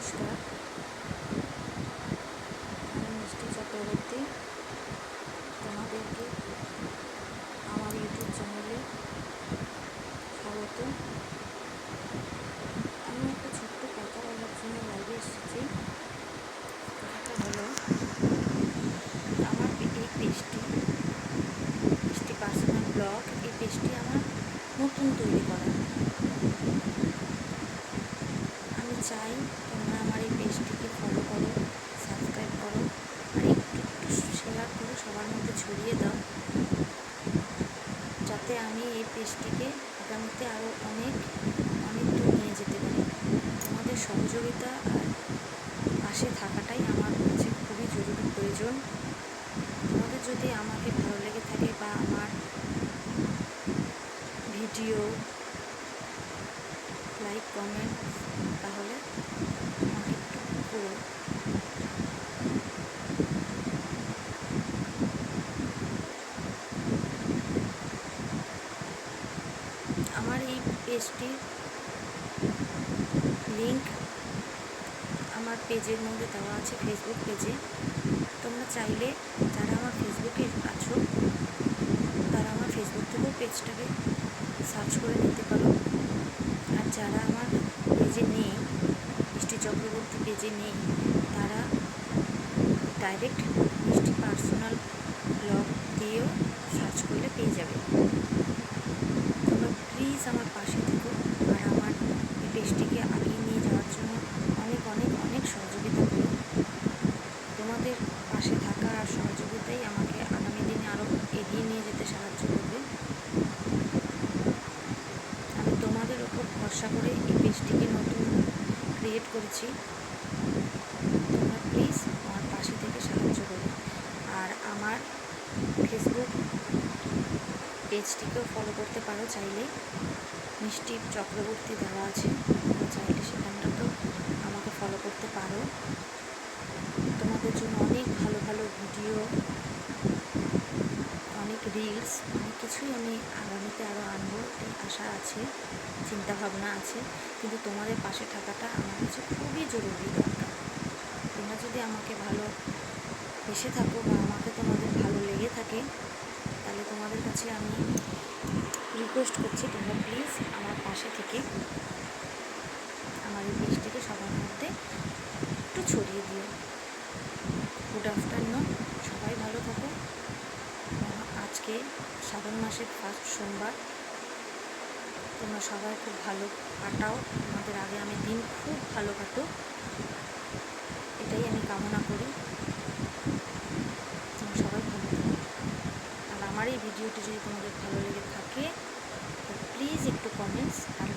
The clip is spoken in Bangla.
নমস্কার, আমি মিষ্টি চক্রবর্তী। তোমাদেরকে আমার ইউটিউব চ্যানেলে স্বাগত। আমি একটা ছোট্ট কথা বলার জন্য লাইভে এসেছি। কথাটা হলো, আমার এই পেজটি মিষ্টি পার্সোনাল ব্লগ, এই পেজটি আমার নতুন তৈরি করা। আমি চাই তোমরা আমার এই পেজটিকে ফলো করো, সাবস্ক্রাইব করো, আর একটু শেয়ার করো, সবার মধ্যে ছড়িয়ে দাও, যাতে আমি এই পেজটিকে আগামীতে আরও অনেক দূর নিয়ে যেতে পারি। তোমাদের সহযোগিতা আর পাশে থাকাটাই আমার কাছে খুবই জরুরি প্রয়োজন। তোমাদের যদি আমাকে ভালো লেগে থাকে বা আমার ভিডিও লাইক কমেন্ট, তাহলে আমাকে একটু করো। আমার এই পেজটির লিংক আমার পেজের মধ্যে দেওয়া আছে, ফেসবুক পেজে। তোমরা চাইলে যারা আমার ফেসবুকে আছো তারা আমার ফেসবুক থেকেও পেজটাকে সার্চ করে নিতে পারো। আর যারা আমার পেজে নেই, মিষ্টি চক্রবর্তী পেজে নেই, তারা ডাইরেক্ট মিষ্টি পার্সোনাল ব্লগ দিয়েও সার্চ করলে পেয়ে যাবে। তোমরা প্লিজ আমার পাশে থেকো আর আমার এই পেজটিকে এগিয়ে নিয়ে যাওয়ার জন্য অনেক সহযোগিতা করো। তোমাদের পাশে থাকা আর সহযোগিতাই আমাকে আগামী দিনে আরও এগিয়ে নিয়ে যেতে সাহায্য করবে। আমি তোমাদের ওপর ভরসা করে এই পেজটিকে নতুন ক্রিয়েট করেছি। তোমরা প্লিজ আমার পাশে থেকে সাহায্য করো। আর আমার ফেসবুক পেজটিকেও ফলো করতে পারো চাইলে, মিষ্টি চক্রবর্তী দেওয়া আছে, তোমরা চাইলে সেখানটাতেও আমাকে ফলো করতে পারো। তোমাদের জন্য অনেক ভালো ভিডিও, অনেক রিলস, অনেক কিছুই আমি আগামীতে আরও আনবো, এই আশা আছে, চিন্তাভাবনা আছে। কিন্তু তোমাদের পাশে থাকাটা আমার কাছে খুবই জরুরি দরকার। তোমরা যদি আমাকে ভালো বেসে থাকো বা আমাকে তোমাদের ভালো লেগে থাকে, তাহলে তোমাদের কাছে আমি রিকোয়েস্ট করছি, তোমরা প্লিজ আমার পাশে থেকে আমার এই পেজটিকে সবার মধ্যে একটু ছড়িয়ে দিও। গুড আফটারনুন, সবাই ভালো থাকো। আজকে শ্রাবণ মাসের ফার্স্ট সোমবার, তোমরা সবাই খুব ভালো কাটাও, তোমাদের আগামী দিন খুব ভালো কাটো, এটাই আমি কামনা করি। তোমরা সবাই ভালো থাকো। আর আমার এই ভিডিওটি যদি তোমাদের ভালো লেগে থাকে, প্লিজ একটু কমেন্টস আর